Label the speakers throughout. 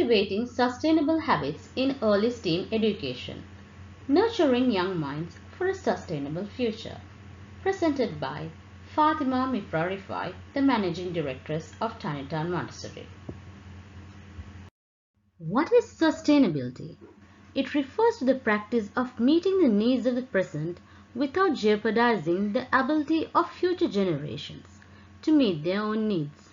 Speaker 1: Cultivating Sustainable Habits in Early STEAM Education, Nurturing Young Minds for a Sustainable Future. Presented by Fatima Miprarifai, the Managing Directress of Tinytown Montessori. What is sustainability? It refers to the practice of meeting the needs of the present without jeopardizing the ability of future generations to meet their own needs.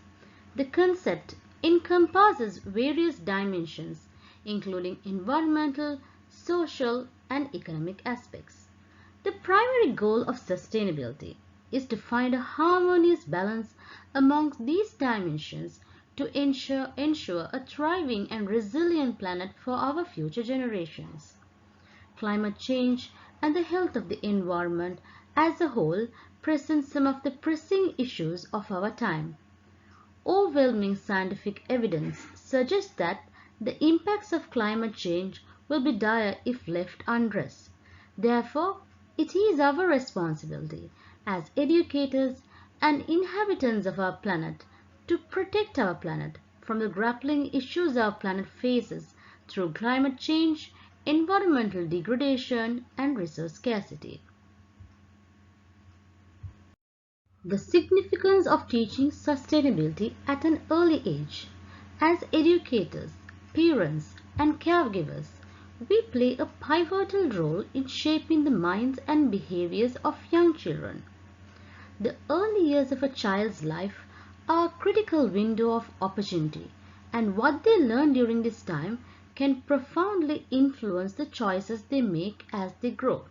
Speaker 1: The concept encompasses various dimensions, including environmental, social, and economic aspects. The primary goal of sustainability is to find a harmonious balance amongst these dimensions to ensure a thriving and resilient planet for our future generations. Climate change and the health of the environment as a whole present some of the pressing issues of our time. Overwhelming scientific evidence suggests that the impacts of climate change will be dire if left unaddressed. Therefore, it is our responsibility as educators and inhabitants of our planet to protect our planet from the grappling issues our planet faces through climate change, environmental degradation, and resource scarcity. The significance of teaching sustainability at an early age. As educators, parents, and caregivers, we play a pivotal role in shaping the minds and behaviors of young children. The early years of a child's life are a critical window of opportunity, and what they learn during this time can profoundly influence the choices they make as they grow.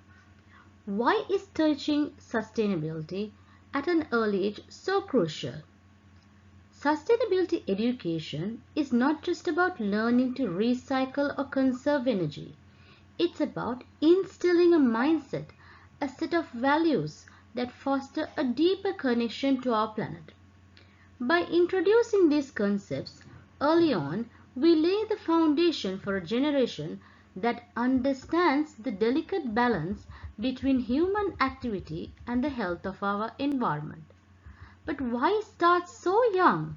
Speaker 1: Why is teaching sustainability at an early age so crucial? Sustainability education is not just about learning to recycle or conserve energy. It's about instilling a mindset, a set of values that foster a deeper connection to our planet. By introducing these concepts early on, we lay the foundation for a generation that understands the delicate balance between human activity and the health of our environment. But why start so young?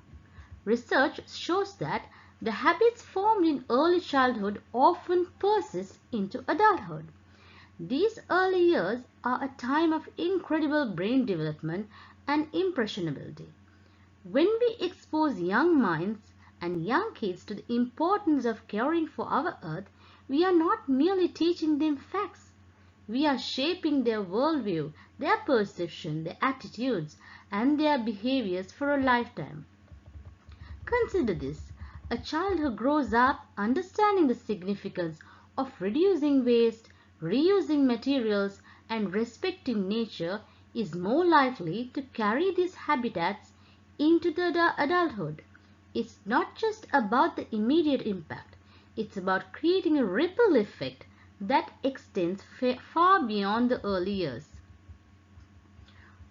Speaker 1: Research shows that the habits formed in early childhood often persist into adulthood. These early years are a time of incredible brain development and impressionability. When we expose young minds and young kids to the importance of caring for our earth, we are not merely teaching them facts. We are shaping their worldview, their perception, their attitudes, and their behaviors for a lifetime. Consider this: a child who grows up understanding the significance of reducing waste, reusing materials, and respecting nature is more likely to carry these habits into the adulthood. It's not just about the immediate impact, it's about creating a ripple effect that extends far beyond the early years.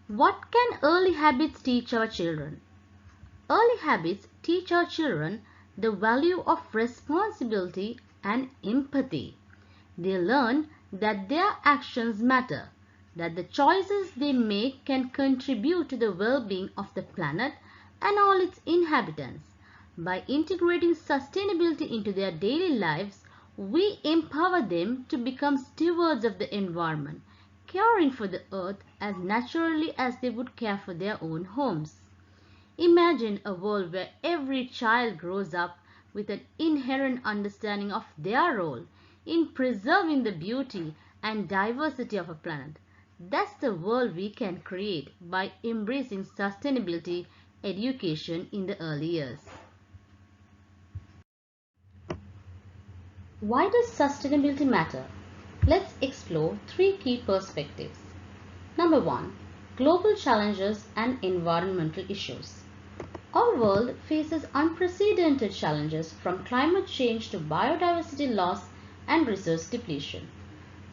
Speaker 1: What can early habits teach our children? Early habits teach our children the value of responsibility and empathy. They learn that their actions matter, that the choices they make can contribute to the well-being of the planet and all its inhabitants. By integrating sustainability into their daily lives, we empower them to become stewards of the environment, caring for the earth as naturally as they would care for their own homes. Imagine a world where every child grows up with an inherent understanding of their role in preserving the beauty and diversity of a planet. That's the world we can create by embracing sustainability education in the early years. Why does sustainability matter? Let's explore three key perspectives. Number one, global challenges and environmental issues. Our world faces unprecedented challenges from climate change to biodiversity loss and resource depletion.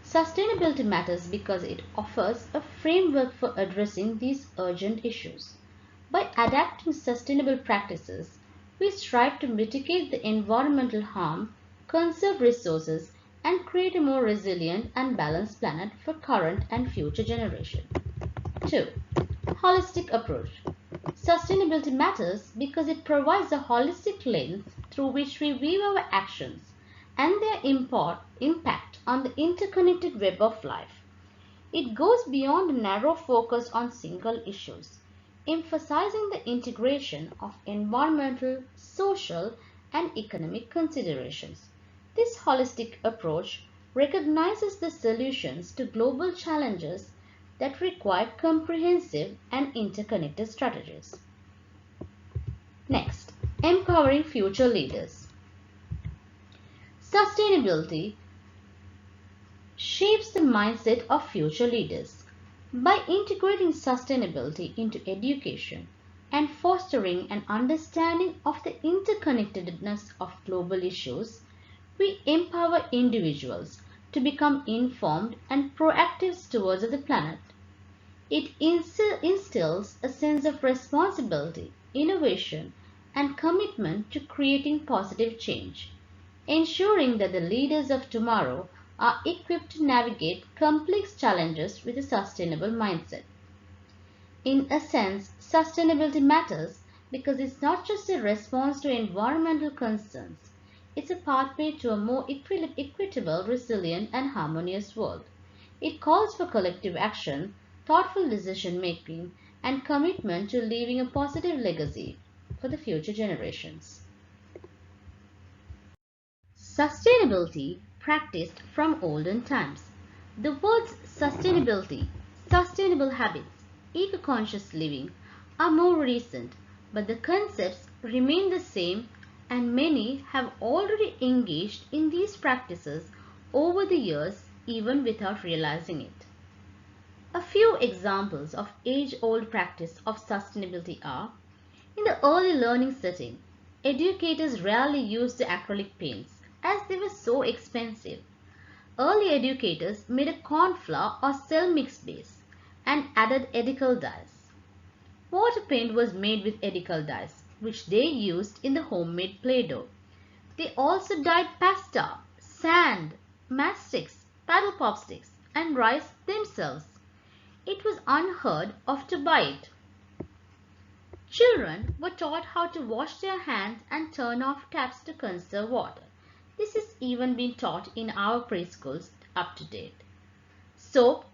Speaker 1: Sustainability matters because it offers a framework for addressing these urgent issues. By adapting sustainable practices, we strive to mitigate the environmental harm, conserve resources, and create a more resilient and balanced planet for current and future generations. 2. Holistic approach. Sustainability matters because it provides a holistic lens through which we view our actions and their impact on the interconnected web of life. It goes beyond a narrow focus on single issues, emphasizing the integration of environmental, social, and economic considerations. This holistic approach recognizes the solutions to global challenges that require comprehensive and interconnected strategies. Next, empowering future leaders. Sustainability shapes the mindset of future leaders. By integrating sustainability into education and fostering an understanding of the interconnectedness of global issues, we empower individuals to become informed and proactive stewards of the planet. It instills a sense of responsibility, innovation, and commitment to creating positive change, ensuring that the leaders of tomorrow are equipped to navigate complex challenges with a sustainable mindset. In a sense, sustainability matters because it's not just a response to environmental concerns, it's a pathway to a more equitable, resilient, and harmonious world. It calls for collective action, thoughtful decision making, and commitment to leaving a positive legacy for the future generations. Sustainability practiced from olden times. The words sustainability, sustainable habits, eco-conscious living are more recent, but the concepts remain the same and many have already engaged in these practices over the years even without realizing it. A few examples of age-old practice of sustainability are: in the early learning setting, educators rarely used the acrylic paints as they were so expensive. Early educators made a corn flour or cell mix base and added edible dyes. Water paint was made with edible dyes, which they used in the homemade Play-Doh. They also dyed pasta, sand, matchsticks, paddle pop sticks, and rice themselves. It was unheard of to buy it. Children were taught how to wash their hands and turn off taps to conserve water. This has even been taught in our preschools up to date. Soap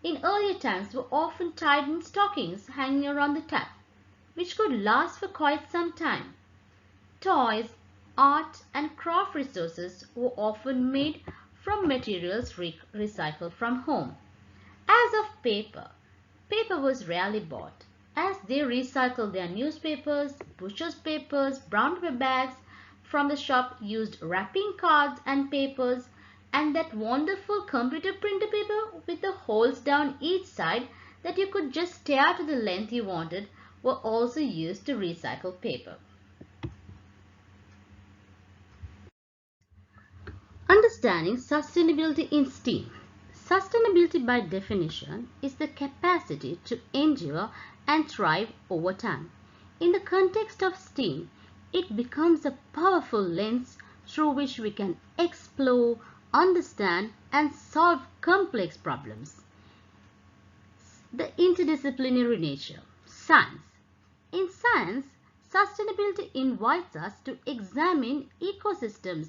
Speaker 1: in earlier times were often tied in stockings hanging around the tap, which could last for quite some time. Toys, art, and craft resources were often made from materials recycled from home. As of paper, paper was rarely bought, as they recycled their newspapers, butcher's papers, brown paper bags from the shop, used wrapping cards and papers, and that wonderful computer printer paper with the holes down each side that you could just tear to the length you wanted were also used to recycle paper. Understanding sustainability in STEAM. Sustainability by definition is the capacity to endure and thrive over time. In the context of STEAM, it becomes a powerful lens through which we can explore, understand, and solve complex problems. The interdisciplinary nature. Science. In science, sustainability invites us to examine ecosystems,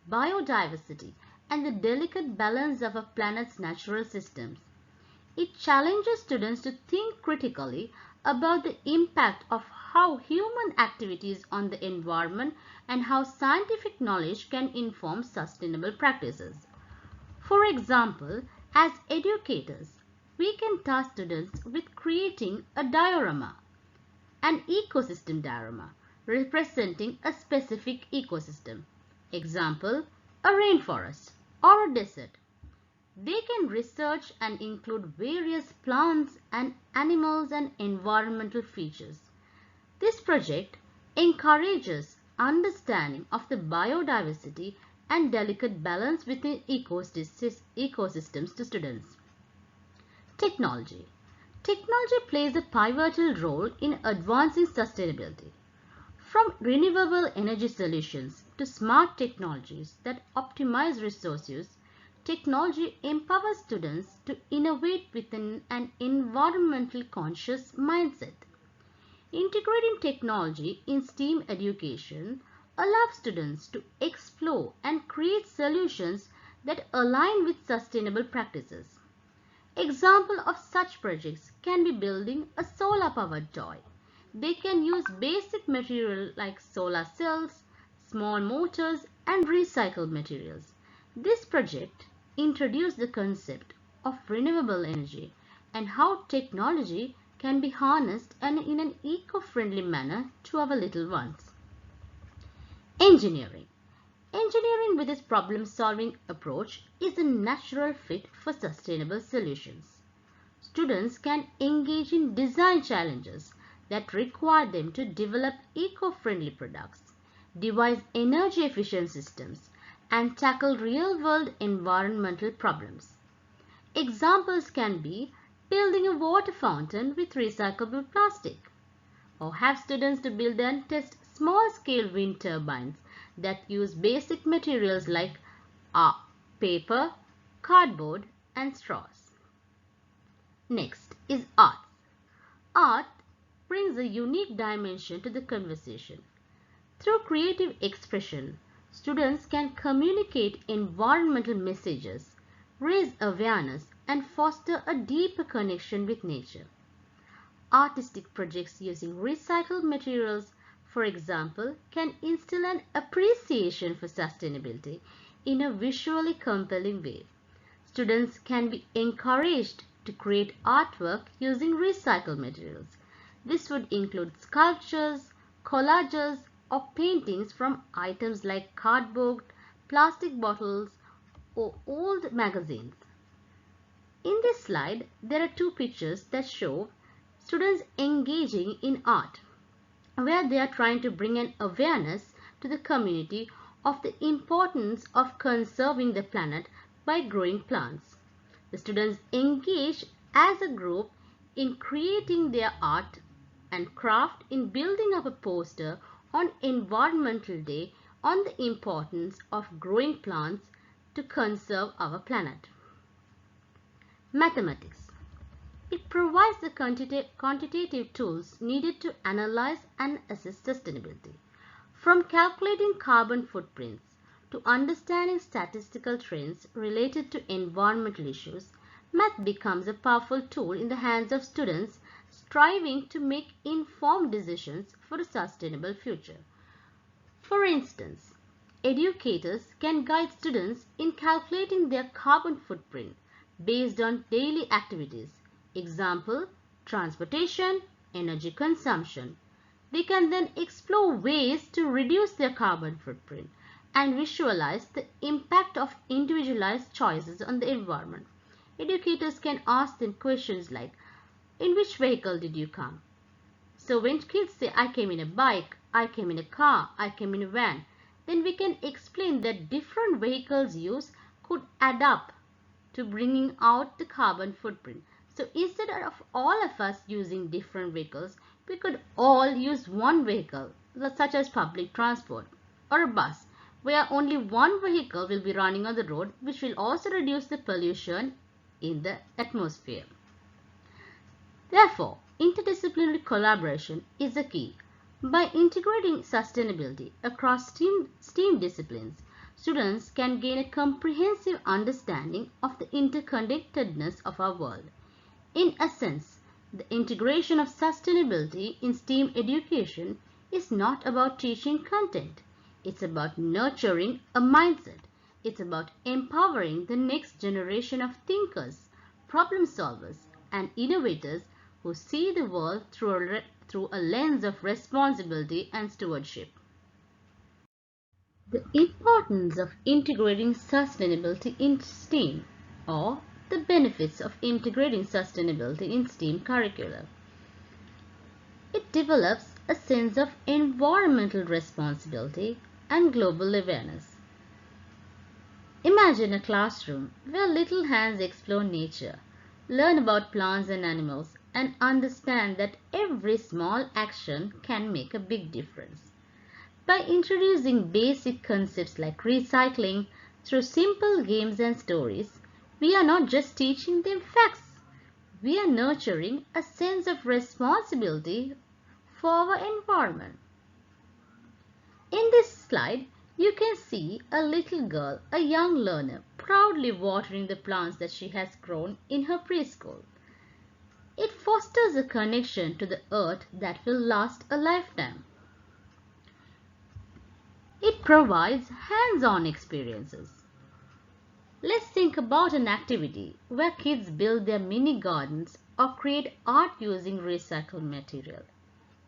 Speaker 1: biodiversity, and the delicate balance of a planet's natural systems. It challenges students to think critically about the impact of how human activities on the environment and how scientific knowledge can inform sustainable practices. For example, as educators, we can task students with creating a diorama, an ecosystem diorama, representing a specific ecosystem. Example, a rainforest or a desert. They can research and include various plants and animals and environmental features. This project encourages understanding of the biodiversity and delicate balance within ecosystems to students. Technology. Technology plays a pivotal role in advancing sustainability. From renewable energy solutions to smart technologies that optimize resource use, technology empowers students to innovate within an environmentally conscious mindset. Integrating technology in STEAM education allow students to explore and create solutions that align with sustainable practices. Example of such projects can be building a solar-powered toy. They can use basic material like solar cells, small motors, and recycled materials. This project introduced the concept of renewable energy and how technology can be harnessed and in an eco-friendly manner to our little ones. Engineering. Engineering with its problem-solving approach is a natural fit for sustainable solutions. Students can engage in design challenges that require them to develop eco-friendly products, devise energy-efficient systems, and tackle real-world environmental problems. Examples can be building a water fountain with recyclable plastic, or have students to build and test small-scale wind turbines that use basic materials like paper, cardboard, and straws. Next is art. Art brings a unique dimension to the conversation. Through creative expression, students can communicate environmental messages, raise awareness, and foster a deeper connection with nature. Artistic projects using recycled materials, for example, can instill an appreciation for sustainability in a visually compelling way. Students can be encouraged to create artwork using recycled materials. This would include sculptures, collages, or paintings from items like cardboard, plastic bottles, or old magazines. In this slide, there are two pictures that show students engaging in art, where they are trying to bring an awareness to the community of the importance of conserving the planet by growing plants. The students engage as a group in creating their art and craft in building up a poster on Environmental Day on the importance of growing plants to conserve our planet. Mathematics. It provides the quantitative tools needed to analyze and assess sustainability. From calculating carbon footprints to understanding statistical trends related to environmental issues, math becomes a powerful tool in the hands of students striving to make informed decisions for a sustainable future. For instance, educators can guide students in calculating their carbon footprint based on daily activities. Example, transportation, energy consumption. They can then explore ways to reduce their carbon footprint and visualize the impact of individualized choices on the environment. Educators can ask them questions like, in which vehicle did you come? So when kids say, I came in a bike, I came in a car, I came in a van, then we can explain that different vehicles used could add up to bringing out the carbon footprint. So instead of all of us using different vehicles, we could all use one vehicle, such as public transport or a bus, where only one vehicle will be running on the road, which will also reduce the pollution in the atmosphere. Therefore, interdisciplinary collaboration is the key. By integrating sustainability across STEAM disciplines, students can gain a comprehensive understanding of the interconnectedness of our world. In essence, the integration of sustainability in STEAM education is not about teaching content. It's about nurturing a mindset. It's about empowering the next generation of thinkers, problem solvers, and innovators who see the world through a lens of responsibility and stewardship. The importance of integrating sustainability in STEAM, or the benefits of integrating sustainability in STEAM curricula. It develops a sense of environmental responsibility and global awareness. Imagine a classroom where little hands explore nature, learn about plants and animals, and understand that every small action can make a big difference. By introducing basic concepts like recycling through simple games and stories, we are not just teaching them facts. We are nurturing a sense of responsibility for our environment. In this slide, you can see a little girl, a young learner, proudly watering the plants that she has grown in her preschool. It fosters a connection to the earth that will last a lifetime. It provides hands-on experiences. Let's think about an activity where kids build their mini gardens or create art using recycled material.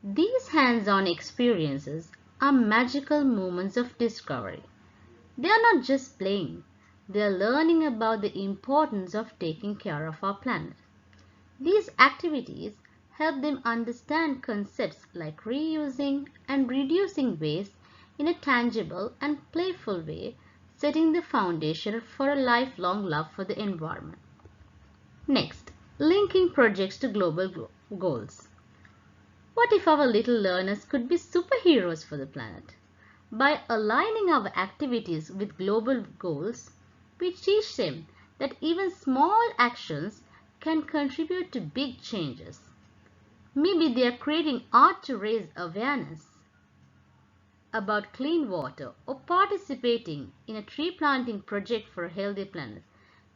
Speaker 1: These hands-on experiences are magical moments of discovery. They are not just playing, they are learning about the importance of taking care of our planet. These activities help them understand concepts like reusing and reducing waste in a tangible and playful way, setting the foundation for a lifelong love for the environment. Next, linking projects to global goals. What if our little learners could be superheroes for the planet? By aligning our activities with global goals, we teach them that even small actions can contribute to big changes. Maybe they are creating art to raise awareness about clean water or participating in a tree planting project for a healthy planet.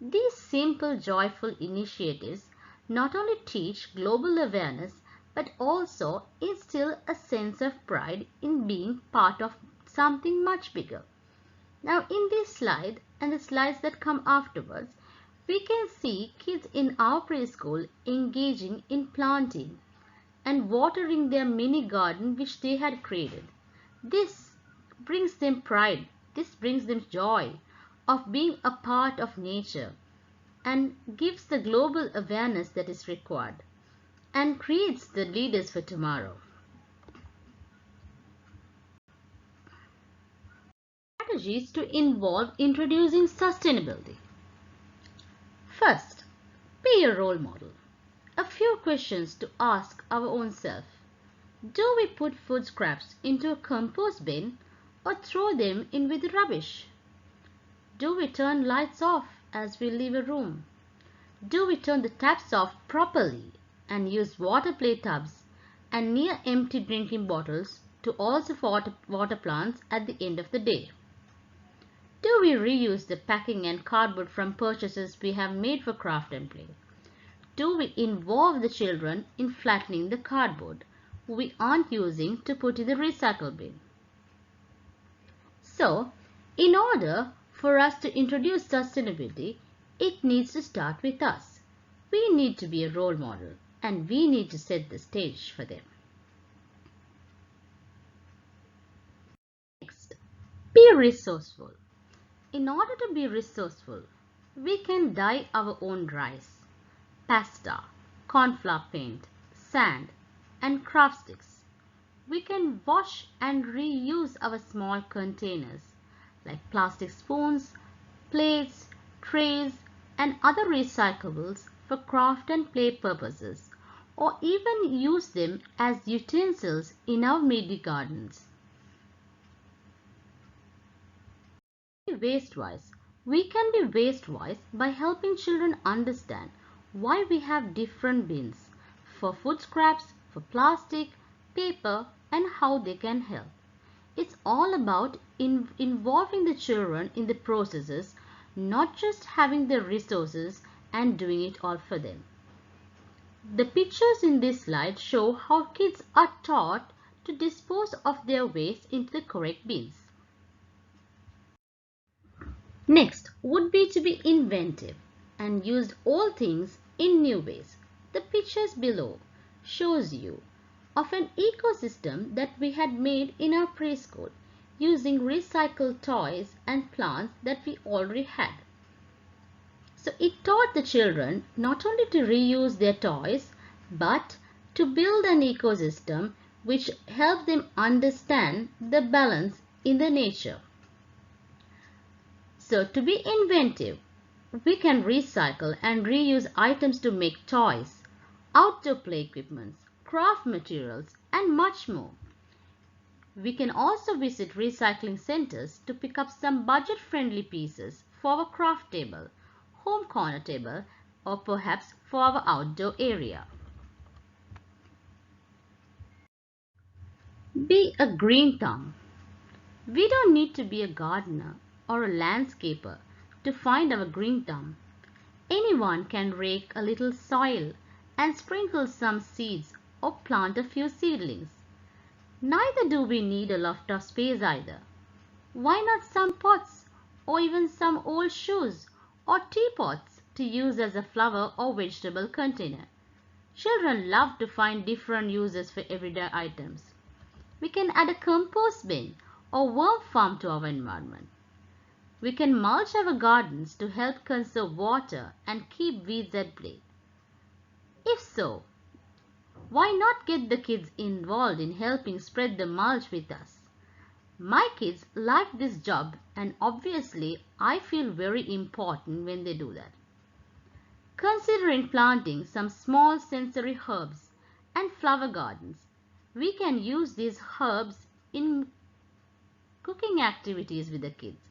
Speaker 1: These simple, joyful initiatives not only teach global awareness but also instill a sense of pride in being part of something much bigger. Now, in this slide and the slides that come afterwards, we can see kids in our preschool engaging in planting and watering their mini garden which they had created. This brings them pride, this brings them joy of being a part of nature and gives the global awareness that is required and creates the leaders for tomorrow. Strategies to involve introducing sustainability. First, be a role model. A few questions to ask our own self. Do we put food scraps into a compost bin or throw them in with the rubbish? Do we turn lights off as we leave a room? Do we turn the taps off properly and use water play tubs and near empty drinking bottles to also water plants at the end of the day? Do we reuse the packing and cardboard from purchases we have made for craft and play? Do we involve the children in flattening the cardboard we aren't using to put in the recycle bin? So, in order for us to introduce sustainability, it needs to start with us. We need to be a role model and we need to set the stage for them. Next, be resourceful. In order to be resourceful, we can dye our own rice, pasta, cornflour paint, sand, and craft sticks. We can wash and reuse our small containers like plastic spoons, plates, trays, and other recyclables for craft and play purposes, or even use them as utensils in our mini gardens. Waste-wise. We can be waste-wise by helping children understand why we have different bins for food scraps, for plastic, paper, and how they can help. It's all about involving the children in the processes, not just having the resources and doing it all for them. The pictures in this slide show how kids are taught to dispose of their waste into the correct bins. Next would be to be inventive and use all things in new ways. The pictures below shows you of an ecosystem that we had made in our preschool using recycled toys and plants that we already had. So it taught the children not only to reuse their toys but to build an ecosystem which helped them understand the balance in the nature. So to be inventive, we can recycle and reuse items to make toys, outdoor play equipments, craft materials, and much more. We can also visit recycling centers to pick up some budget-friendly pieces for our craft table, home corner table, or perhaps for our outdoor area. Be a green thumb. We don't need to be a gardener or a landscaper to find our green thumb. Anyone can rake a little soil and sprinkle some seeds or plant a few seedlings. Neither do we need a lot of space either. Why not some pots or even some old shoes or teapots to use as a flower or vegetable container? Children love to find different uses for everyday items. We can add a compost bin or worm farm to our environment. We can mulch our gardens to help conserve water and keep weeds at bay. If so, why not get the kids involved in helping spread the mulch with us? My kids like this job, and obviously I feel very important when they do that. Considering planting some small sensory herbs and flower gardens, we can use these herbs in cooking activities with the kids.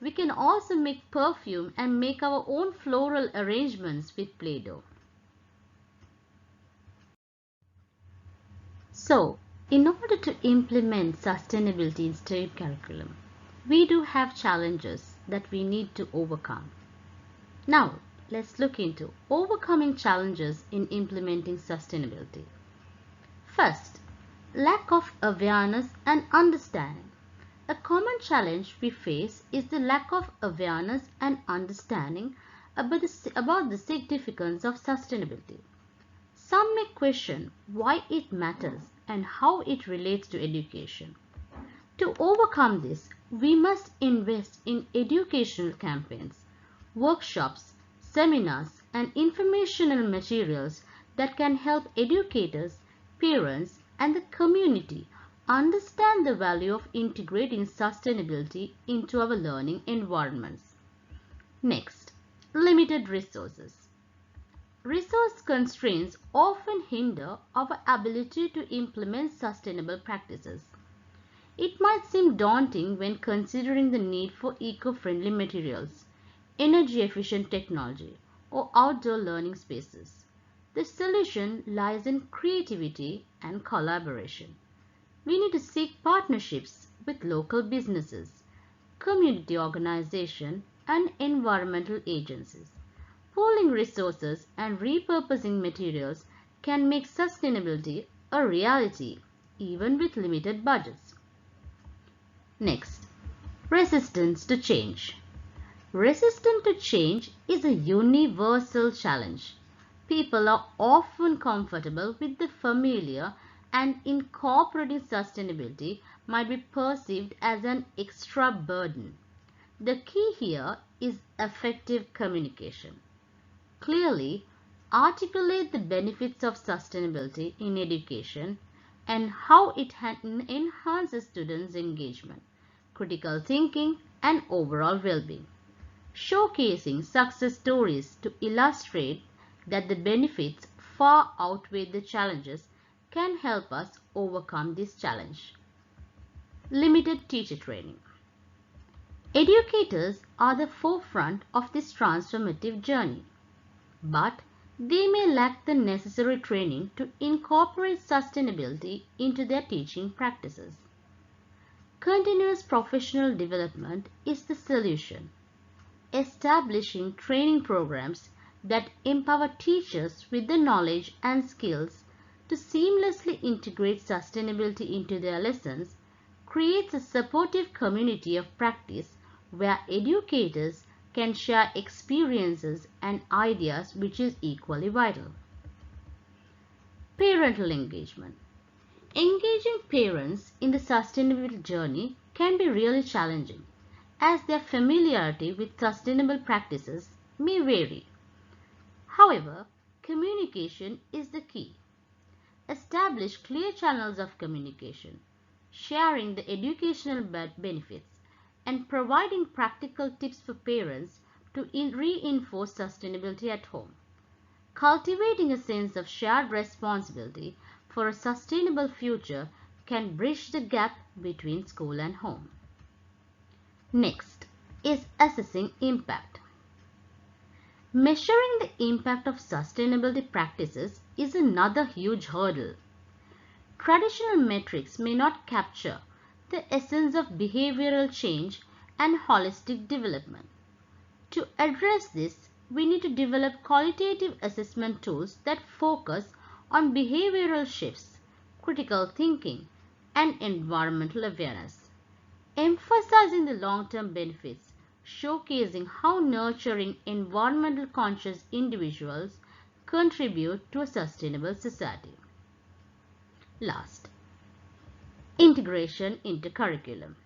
Speaker 1: We can also make perfume and make our own floral arrangements with Play-Doh. So, in order to implement sustainability in state curriculum, we do have challenges that we need to overcome. Now, let's look into overcoming challenges in implementing sustainability. First, lack of awareness and understanding. A common challenge we face is the lack of awareness and understanding about the significance of sustainability. Some may question why it matters and how it relates to education. To overcome this, we must invest in educational campaigns, workshops, seminars, and informational materials that can help educators, parents, and the community understand the value of integrating sustainability into our learning environments. Next, limited resources. Resource constraints often hinder our ability to implement sustainable practices. It might seem daunting when considering the need for eco-friendly materials, energy-efficient technology, or outdoor learning spaces. The solution lies in creativity and collaboration. We need to seek partnerships with local businesses, community organizations, and environmental agencies. Pooling resources and repurposing materials can make sustainability a reality even with limited budgets. Next, resistance to change. Resistance to change is a universal challenge. People are often comfortable with the familiar, and incorporating sustainability might be perceived as an extra burden. The key here is effective communication. Clearly, articulate the benefits of sustainability in education and how it enhances students' engagement, critical thinking, and overall well-being. Showcasing success stories to illustrate that the benefits far outweigh the challenges can help us overcome this challenge. Limited teacher training. Educators are the forefront of this transformative journey, but they may lack the necessary training to incorporate sustainability into their teaching practices. Continuous professional development is the solution. Establishing training programs that empower teachers with the knowledge and skills to seamlessly integrate sustainability into their lessons creates a supportive community of practice where educators can share experiences and ideas, which is equally vital. Parental engagement. Engaging parents in the sustainable journey can be really challenging, as their familiarity with sustainable practices may vary. However, communication is the key. Establish clear channels of communication, sharing the educational benefits, and providing practical tips for parents to reinforce sustainability at home. Cultivating a sense of shared responsibility for a sustainable future can bridge the gap between school and home. Next is assessing impact. Measuring the impact of sustainability practices is another huge hurdle. Traditional metrics may not capture the essence of behavioral change and holistic development. To address this, we need to develop qualitative assessment tools that focus on behavioral shifts, critical thinking, and environmental awareness, emphasizing the long-term benefits, showcasing how nurturing environmental conscious individuals contribute to a sustainable society. Last, integration into curriculum.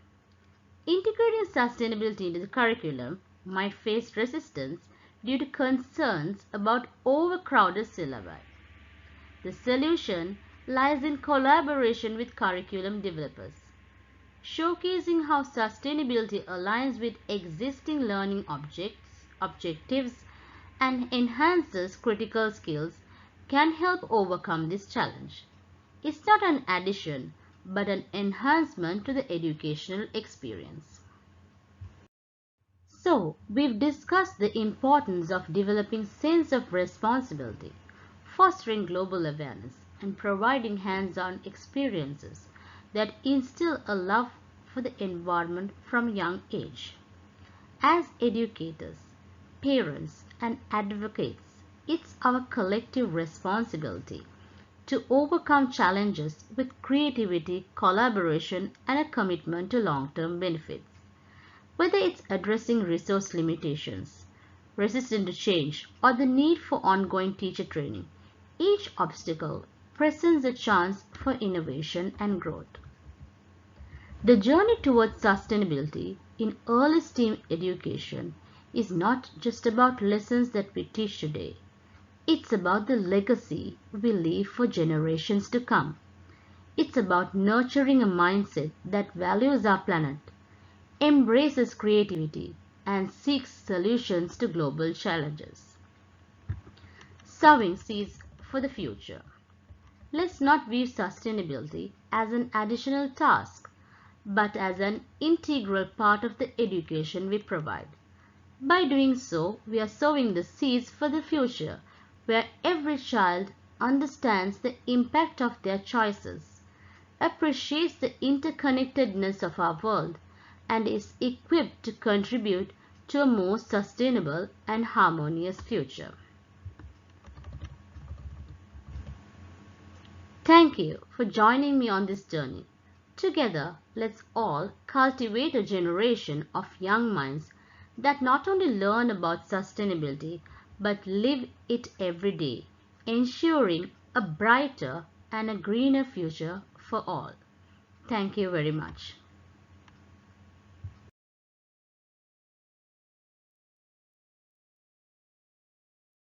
Speaker 1: Integrating sustainability into the curriculum might face resistance due to concerns about overcrowded syllabi. The solution lies in collaboration with curriculum developers, showcasing how sustainability aligns with existing learning objectives and enhances critical skills can help overcome this challenge. It's not an addition, but an enhancement to the educational experience. So, we've discussed the importance of developing sense of responsibility, fostering global awareness, and providing hands-on experiences that instill a love for the environment from young age. As educators, parents, and advocates, it's our collective responsibility to overcome challenges with creativity, collaboration, and a commitment to long-term benefits. Whether it's addressing resource limitations, resistance to change, or the need for ongoing teacher training, each obstacle presents a chance for innovation and growth. The journey towards sustainability in early STEAM education is not just about lessons that we teach today. It's about the legacy we leave for generations to come. It's about nurturing a mindset that values our planet, embraces creativity, and seeks solutions to global challenges. Sowing seeds for the future. Let's not view sustainability as an additional task, but as an integral part of the education we provide. By doing so, we are sowing the seeds for the future, where every child understands the impact of their choices, appreciates the interconnectedness of our world, and is equipped to contribute to a more sustainable and harmonious future. Thank you for joining me on this journey. Together, let's all cultivate a generation of young minds that not only learn about sustainability but live it every day, ensuring a brighter and a greener future for all. Thank you very much.